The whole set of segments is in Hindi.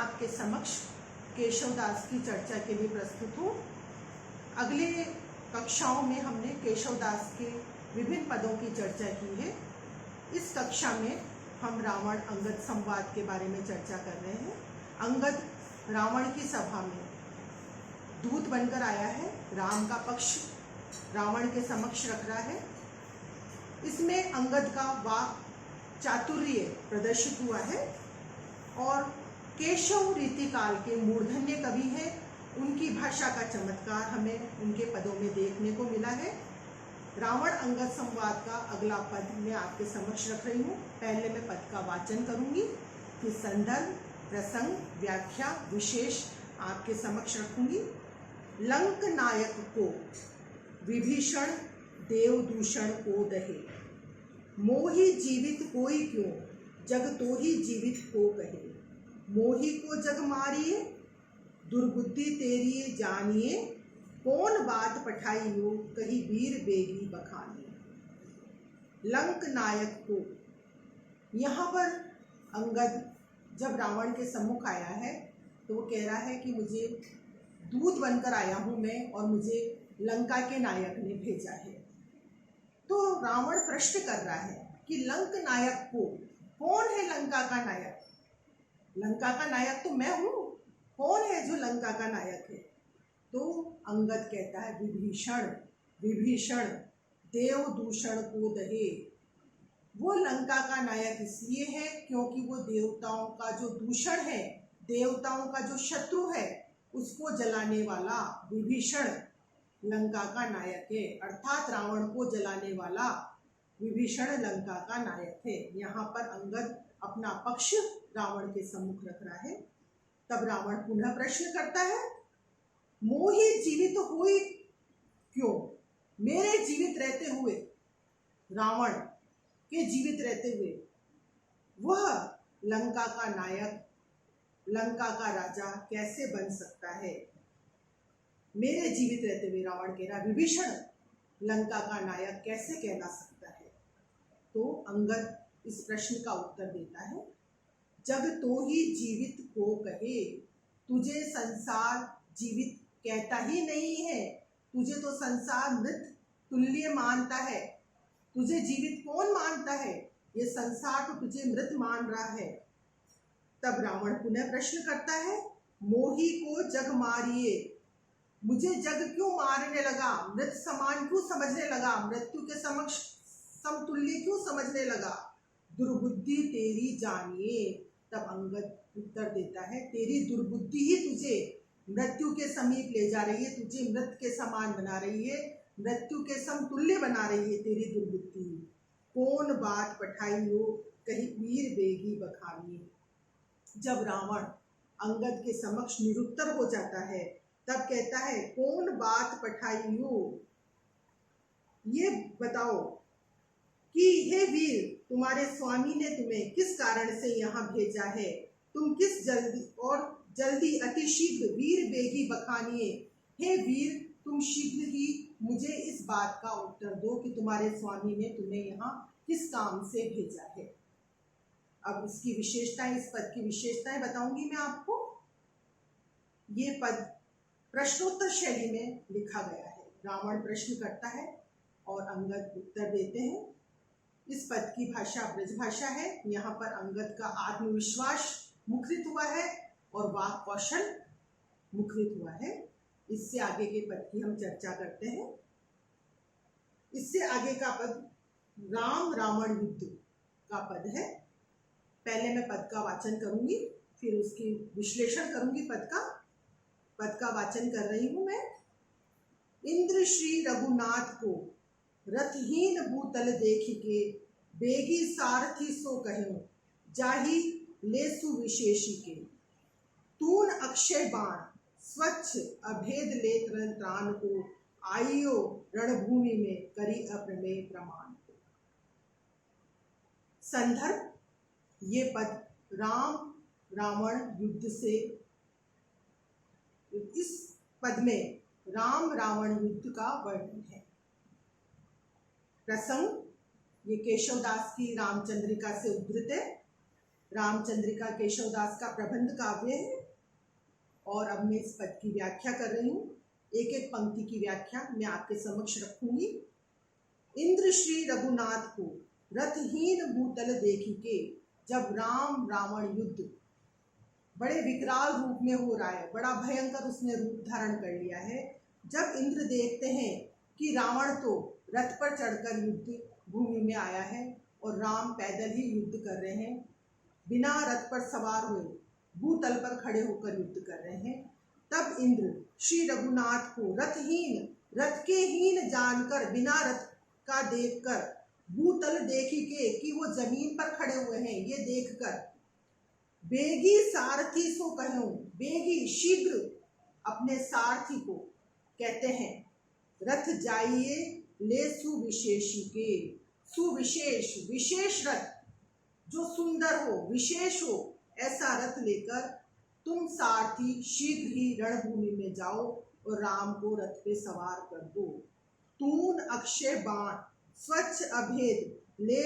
आपके समक्ष केशवदास की चर्चा के लिए प्रस्तुत हूँ। अगले कक्षाओं में हमने केशवदास के विभिन्न पदों की चर्चा की है। इस कक्षा में हम रावण अंगद संवाद के बारे में चर्चा कर रहे हैं। अंगद रावण की सभा में दूत बनकर आया है, राम का पक्ष रावण के समक्ष रख रहा है। इसमें अंगद का वाक चातुर्य प्रदर्शित हुआ है और केशव रीतिकाल के मूर्धन्य कवि हैं, उनकी भाषा का चमत्कार हमें उनके पदों में देखने को मिला है। रावण अंगद संवाद का अगला पद मैं आपके समक्ष रख रही हूँ। पहले मैं पद का वाचन करूँगी, फिर संदर्भ, प्रसंग, व्याख्या, विशेष आपके समक्ष रखूँगी। लंक नायक को विभीषण देव दूषण को दहे, मोही जीवित कोई क्यों जग तो ही जीवित को कहे, मोही को जग मारिए दुर्बुद्धि तेरी जानिए, कौन बात पठाइयो कही वीर बेगी बखानिए। लंक नायक को, यहाँ पर अंगद जब रावण के सम्मुख आया है तो वो कह रहा है कि मुझे दूत बनकर आया हूँ मैं और मुझे लंका के नायक ने भेजा है। तो रावण प्रश्न कर रहा है कि लंक नायक को, कौन है लंका का नायक? लंका का नायक तो मैं हूँ, कौन है जो लंका का नायक है? तो अंगद कहता है विभीषण, विभीषण देव दूषण को दहे। वो लंका का नायक इसलिए है क्योंकि वो देवताओं का जो दूषण है, देवताओं का जो शत्रु है, उसको जलाने वाला विभीषण लंका का नायक है। अर्थात रावण को जलाने वाला विभीषण लंका का नायक है। यहाँ पर अंगद अपना पक्ष रावण के सम्मुख रख रहा है। तब रावण पुनः प्रश्न करता है, मोही जीवित हुई क्यों? मेरे जीवित रहते हुए, रावण के जीवित रहते हुए वह लंका का नायक, लंका का राजा कैसे बन सकता है? मेरे जीवित रहते हुए, रावण कह रहा, विभीषण लंका का नायक कैसे कहला सकता है? तो अंगद इस प्रश्न का उत्तर देता है, जग तो ही जीवित को कहे, तुझे संसार जीवित कहता ही नहीं है, तुझे तो संसार मृत तुल्य मानता है। तुझे जीवित कौन मानता है? ये संसार तो तुझे मृत मान रहा है। तब रावण पुनः प्रश्न करता है, मोही को जग मारिए, मुझे जग क्यों मारने लगा? मृत समान क्यों समझने लगा? मृत्यु के समक्ष समतुल्य क्यों समझने लगा? दुर्बुद्धि तेरी जानिए। तब अंगद उत्तर देता है, तेरी दुर्बुद्धि ही तुझे मृत्यु के समीप ले जा रही है, तुझे मृत के समान बना रही है, मृत्यु के समतुल्य बना रही है तेरी दुर्बुद्धि। कौन बात पठाई हो कहीं वीर बेगी बखानी। जब रावण अंगद के समक्ष निरुत्तर हो जाता है तब कहता है, कौन बात पठाई हो, ये बताओ कि हे वीर, तुम्हारे स्वामी ने तुम्हें किस कारण से यहाँ भेजा है? तुम किस जल्दी अतिशीघ्र वीर बेगी बखानिए। हे वीर, तुम शीघ्र ही मुझे इस बात का उत्तर दो कि तुम्हारे स्वामी ने तुम्हें यहाँ किस काम से भेजा है। अब इसकी विशेषताएं, इस पद की विशेषताएं बताऊंगी मैं आपको। ये पद प्रश्नोत्तर शैली में लिखा गया है। रावण प्रश्न करता है और अंगद उत्तर देते हैं। इस पद की भाषा ब्रजभाषा है। यहाँ पर अंगद का आत्मविश्वास मुखरित हुआ है और वाक कौशल मुखरित हुआ है। इससे आगे के पद की हम चर्चा करते हैं। इससे आगे का पद राम रावण युद्ध का पद है। पहले मैं पद का वाचन करूंगी, फिर उसकी विश्लेषण करूंगी। पद का वाचन कर रही हूं मैं। इंद्र श्री रघुनाथ को रथहीन भूतल देखी के, बेगी सारथी सो कहो, जाही लेसु विशेषी के, तून अक्षय बाण स्वच्छ अभेद ले त्राण को, आइयो रणभूमि में करी अप्रमेय प्रमाण को। संदर्भ, ये पद राम रावण युद्ध से, इस पद में राम रावण युद्ध का वर्णन है। प्रसंग, ये केशवदास की रामचंद्रिका से उद्धृत है। रामचंद्रिका केशवदास का प्रबंध काव्य है। और अब मैं इस पद की व्याख्या कर रही हूँ। एक एक पंक्ति की व्याख्या मैं आपके समक्ष रखूंगी। इंद्र श्री रघुनाथ को रथहीन भूतल देखी के, जब राम रावण युद्ध बड़े विकराल रूप में हो रहा है, बड़ा भयंकर उसने रूप धारण कर लिया है। जब इंद्र देखते हैं कि रावण तो रथ पर चढ़कर युद्ध भूमि में आया है और राम पैदल ही युद्ध कर रहे हैं, बिना रथ पर सवार हुए भूतल पर खड़े होकर युद्ध कर रहे हैं, तब इंद्र श्री रघुनाथ को रथहीन, रथ के हीन जानकर, बिना रथ का देखकर, भूतल देखी के कि वो जमीन पर खड़े हुए हैं, ये देखकर बेगी सारथी सो कहूं, बेगी शीघ्र अपने सारथी को कहते हैं, रथ जाइए ले सुविशेषी के, सुविशेष, विशेष रथ जो सुंदर हो, विशेष हो, ऐसा रथ लेकर तुम सारथी शीघ्र ही रणभूमि में जाओ और राम को रथ पे सवार कर दो। तून अक्षय बाण स्वच्छ अभेद ले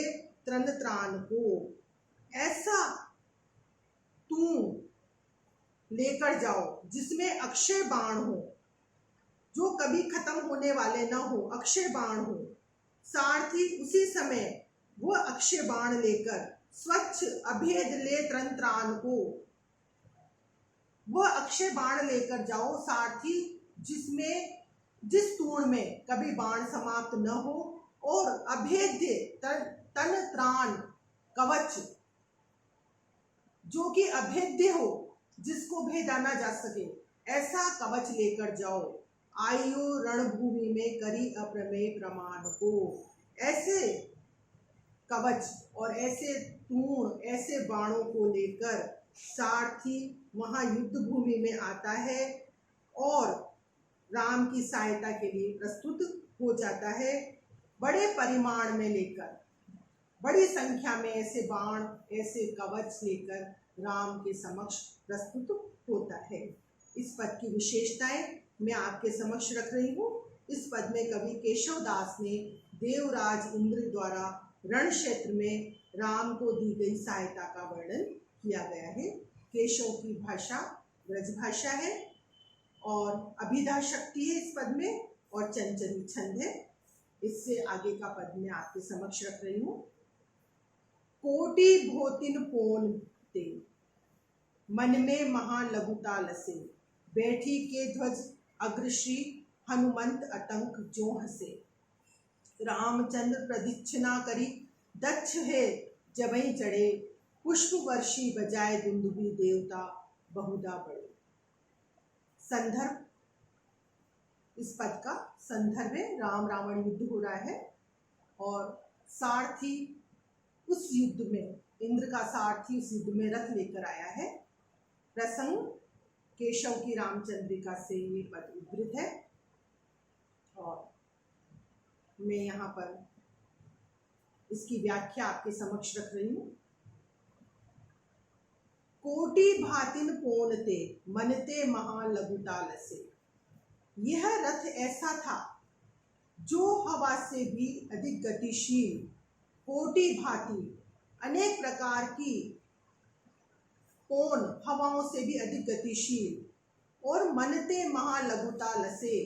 तृण त्राण को, ऐसा तून लेकर जाओ जिसमें अक्षय बाण हो, जो कभी खत्म होने वाले न हो, अक्षय बाण हो। सारथी उसी समय वो अक्षय बाण लेकर स्वच्छ अभेद ले तृण त्राण को, वह अक्षय बाण लेकर जाओ सारथी जिसमें, जिस तूण में कभी बाण समाप्त न हो और अभेद्य तन त्राण कवच, जो कि अभेद्य हो, जिसको भेदा ना जा सके, ऐसा कवच लेकर जाओ। आयु रणभूमि में करी अप्रमेय प्रमाण को, ऐसे कवच और ऐसे तूण, ऐसे बाणों को लेकर सारथी वहां युद्ध भूमि में आता है और राम की सहायता के लिए प्रस्तुत हो जाता है। बड़े परिमाण में लेकर, बड़ी संख्या में ऐसे बाण, ऐसे कवच लेकर राम के समक्ष प्रस्तुत होता है। इस पद की विशेषताएं मैं आपके समक्ष रख रही हूँ। इस पद में कवि केशवदास ने देवराज इंद्र द्वारा रण क्षेत्र में राम को दी गई सहायता का वर्णन किया गया है। केशव की भाषा ब्रज भाषा है और अभिधा शक्ति है इस पद में, और चंचल छंद है। इससे आगे का पद मैं आपके समक्ष रख रही हूँ। कोटि भोतिन पोन ते, मन में महालघुता लसे, बैठी के ध्वज अग्रश्री हनुमंत अतंक जो हसे। रामचंद्र प्रदीक्षिणा करी दक्ष है जबई चढ़े, पुष्प वर्षी बजाए दुंदुबी देवता बहुधा बड़े। संदर्भ, इस पद का संदर्भ है राम रावण युद्ध हो रहा है और सारथी उस युद्ध में, इंद्र का सारथी उस युद्ध में रथ लेकर आया है। प्रसंग केशव की रामचंद्रिका से ये पद उद्धृत है और मैं यहाँ पर इसकी व्याख्या आपके समक्ष रख रही हूँ। कोटि भातिन पोनते मनते महालघुता लसे, यह रथ ऐसा था जो हवा से भी अधिक गतिशील, कोटि भांति अनेक प्रकार की पोन, हवाओं से भी अधिक गतिशील, और मनते महालघुता लसे,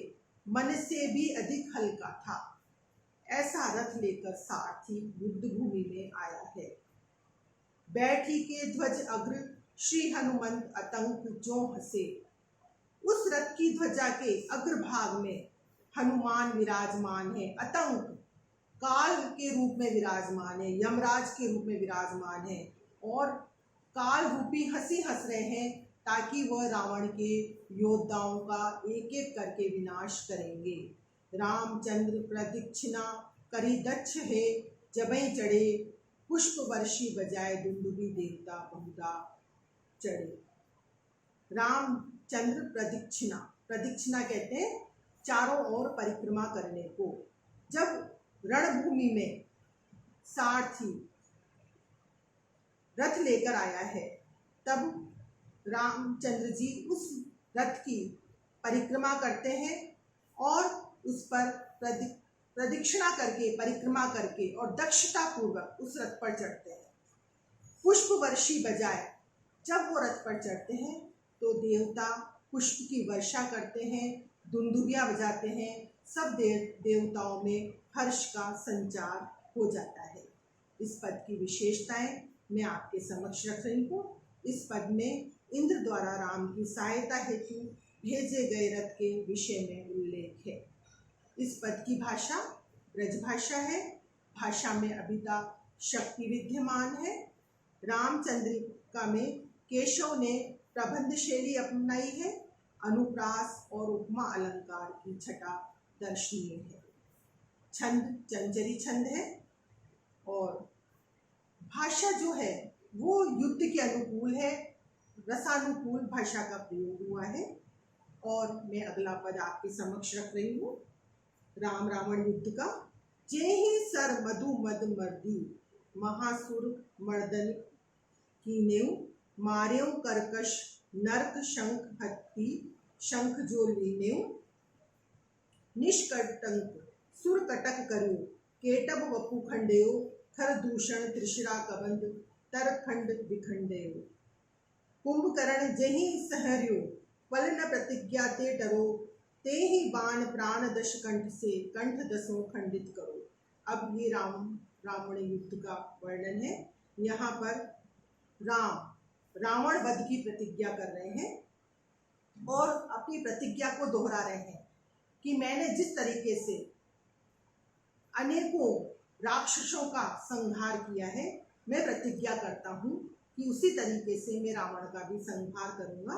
मन से भी अधिक हल्का था। ऐसा रथ लेकर सारथी युद्ध भूमि में आया है। बैठी के ध्वज अग्र श्री हनुमंत अतंक जो हसे, उस रथ की ध्वजा के अग्रभाग में हनुमान विराजमान है। अतंक काल के रूप में विराजमान है, यमराज के रूप में विराजमान है और काल रूपी हंसी हंस रहे हैं ताकि वह रावण के योद्धाओं का एक एक करके विनाश करेंगे। रामचंद्र प्रदीक्षिणा करी दक्ष है जबई चढ़े, पुष्प वर्षी बजाए दुंदुबी देवता बहुधा चढ़े। रामचंद्र प्रदीक्षिणा, प्रदीक्षिणा कहते हैं चारों ओर परिक्रमा करने को। जब रणभूमि में सारथी रथ लेकर आया है तब रामचंद्र जी उस रथ की परिक्रमा करते हैं और उस पर प्रदक्षिणा करके, परिक्रमा करके और दक्षता पूर्वक उस रथ पर चढ़ते हैं। पुष्प वर्षी बजाए। जब वो रथ पर चढ़ते हैं तो देवता पुष्प की वर्षा करते हैं, दुंदुभियां बजाते हैं। सब देवताओं में हर्ष का संचार हो जाता है। इस पद की विशेषताएं मैं आपके समक्ष रख रही हूँ। इस पद में इंद्र द्वारा राम की सहायता हेतु भेजे गए रथ के विषय में उल्लेख है। इस पद की भाषा ब्रजभाषा है। भाषा में अभिता शक्ति विद्यमान है। रामचंद्रिका में केशव ने प्रबंध शैली अपनाई है। अनुप्रास और उपमा अलंकार की छटा दर्शनीय है। छंद चंचरी छंद है और भाषा जो है वो युद्ध के अनुकूल है, रसानुकूल भाषा का प्रयोग हुआ है। और मैं अगला पद आपके समक्ष रख रही हूँ। राम रावण युद्ध का। जेहि सर मधु मद मर्दी, महासुर मर्दन की नेव, मार्यो कर्कश नर्क शंख हत्ती, शंख जो लीनेव, निष्कटंक सुर कटक करो, केटब वपु खंडेयो, खर दूषण त्रिशिरा कबंध, तर खंड विखंडेयो। कुंभकर्ण जेहि सहर्यो, पल न प्रतिज्ञा ते डरो, ते ही बाण प्राण दश कंठ से, कंठ दसों खंडित करो। अब ये रावण युद्ध का वर्णन है। यहाँ पर रावण वध की प्रतिज्ञा कर रहे हैं और अपनी प्रतिज्ञा को दोहरा रहे हैं कि मैंने जिस तरीके से अनेकों राक्षसों का संहार किया है, मैं प्रतिज्ञा करता हूँ कि उसी तरीके से मैं रावण का भी संहार करूंगा।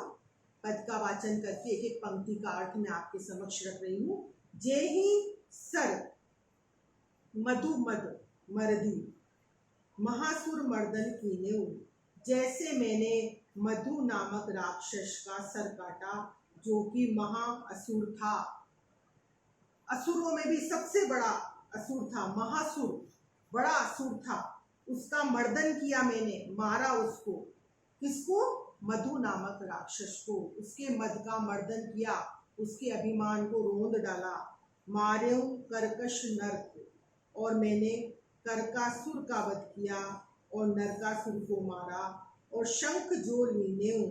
पद का वाचन करके एक एक पंक्ति का अर्थ मैं आपके समक्ष रख रही हूँ। जेहि सर मधु मद मर्दी, महासुर मर्दन कीन्यो, जैसे मैंने मधु नामक राक्षस का सर काटा जो कि महा असुर था। असुरों में भी सबसे बड़ा असुर था, महासुर बड़ा असुर था। उसका मर्दन किया मैंने, मारा उसको। किसको? मधु नामक राक्षस को। उसके मद का मर्दन किया, उसके अभिमान को रोंद डाला। मार्यो कर्कश नर्क, और मैंने कर्कासुर का वध किया और नरकासुर को मारा। और शंख जो लीनेव,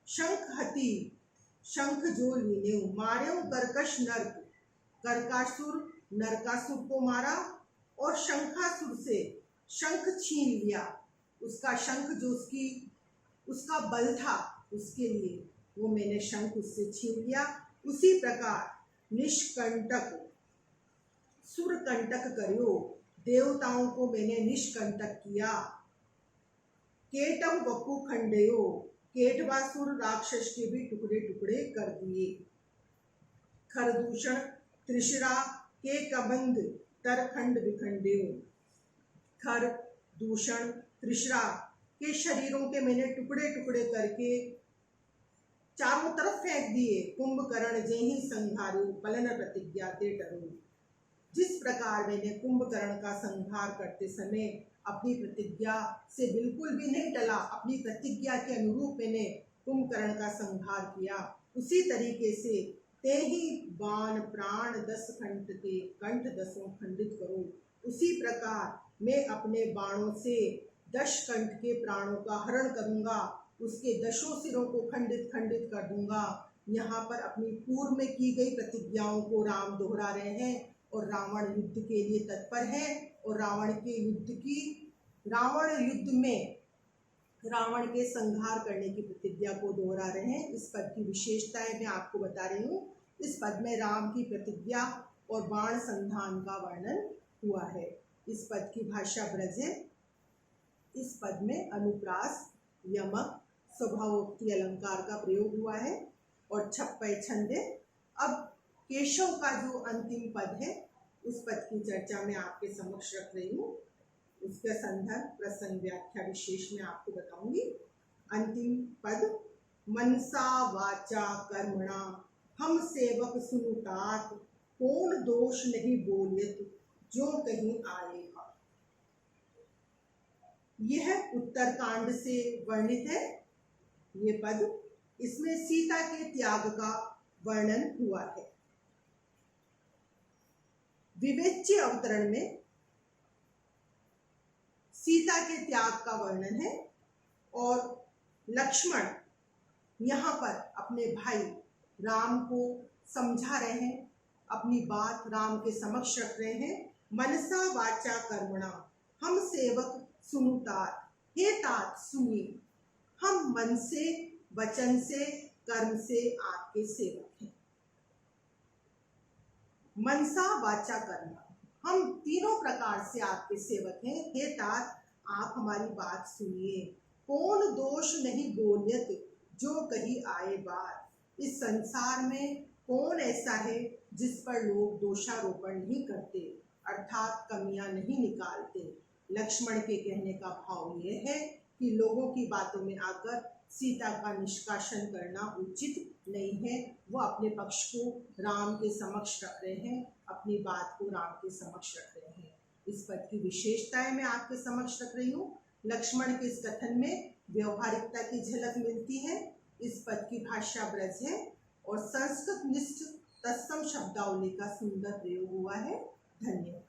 शंख हति, शंख जो लीनेव, मार्यो कर्कश नर्क, कर्कासुर नरकासुर को मारा और शंखासुर से शंख छीन लिया। उसका शंख जो उसका बल था, उसके लिए वो मैंने शंख उससे छीन लिया। उसी प्रकार निष्कंटक सुर कंटक करियो, देवताओं को मैंने निष्कंटक किया। केटम वपु खंडेयो, केटवासुर राक्षस के भी टुकड़े टुकड़े कर दिए। खरदूषण त्रिशिरा के कबंध, तरखंड विखंडेयो, खर दूषण त्रिशिरा के शरीरों के मैंने टुकड़े टुकड़े करके चारों तरफ फेंक दिए। कुंभकर्ण जेहि संहारो, पलन प्रतिज्ञा ते डरो। जिस प्रकार मैंने कुंभकर्ण का संहार करते समय अपनी प्रतिज्ञा से बिल्कुल भी नहीं टला, अपनी प्रतिज्ञा के अनुरूप मैंने कुंभकर्ण का संहार किया, उसी तरीके से ते ही बाण प्राण दस खंड ते, कंठ दसों खंडित करो। उसी प्रकार मैं अपने बाणों से 10 कंठ के प्राणों का हरण करूंगा, उसके 10 सिरों को खंडित खंडित कर दूंगा। यहाँ पर अपनी पूर्व में की गई प्रतिज्ञाओं को राम दोहरा रहे हैं और रावण युद्ध के लिए तत्पर है। और रावण युद्ध में रावण के संहार करने की प्रतिज्ञा को दोहरा रहे हैं। इस पद की विशेषताएं मैं आपको बता रही हूँ। इस पद में राम की प्रतिज्ञा और बाण संधान का वर्णन हुआ है। इस पद की भाषा ब्रज है। इस पद में अनुप्रास, यमक, स्वभावोक्ति अलंकार का प्रयोग हुआ है और छप्पय छंद है। अब केशव का जो अंतिम पद है, उस पद की चर्चा मैं आपके समक्ष रख रही हूँ। उसका संदर्भ, प्रसंग, व्याख्या विशेष में आपको बताऊंगी। अंतिम पद, मनसा वाचा कर्मणा हम सेवक सुनुतात, कौन दोष नहीं बोलियत जो कहीं आएगा। यह उत्तरकांड से वर्णित है ये पद। इसमें सीता के त्याग का वर्णन हुआ है। विवेच्य अवतरण में सीता के त्याग का वर्णन है और लक्ष्मण यहाँ पर अपने भाई राम को समझा रहे हैं, अपनी बात राम के समक्ष रख रहे हैं। मनसा वाचा कर्मणा हम सेवक सुनु तात, हे तात सुनिए, हम मन से, वचन से, कर्म से आपके सेवक हैं। मनसा वाचा कर्म, हम तीनों प्रकार से आपके सेवक हैं। हे तात, आप हमारी बात सुनिए। कौन दोष नहीं बोलियत जो कही आए बात, इस संसार में कौन ऐसा है जिस पर लोग दोषारोपण नहीं करते, अर्थात कमियां नहीं निकालते। लक्ष्मण के कहने का भाव ये है कि लोगों की बातों में आकर सीता का निष्कासन करना उचित नहीं है। वो अपने पक्ष को राम के समक्ष रख रहे हैं, अपनी बात को राम के समक्ष रख रहे हैं। इस पद की विशेषताएं मैं आपके समक्ष रख रही हूँ। लक्ष्मण के इस कथन में व्यवहारिकता की झलक मिलती है। इस पद की भाषा ब्रज है और संस्कृत निष्ठ तत्सम शब्दावली का सुंदर प्रयोग हुआ है। धन्यवाद।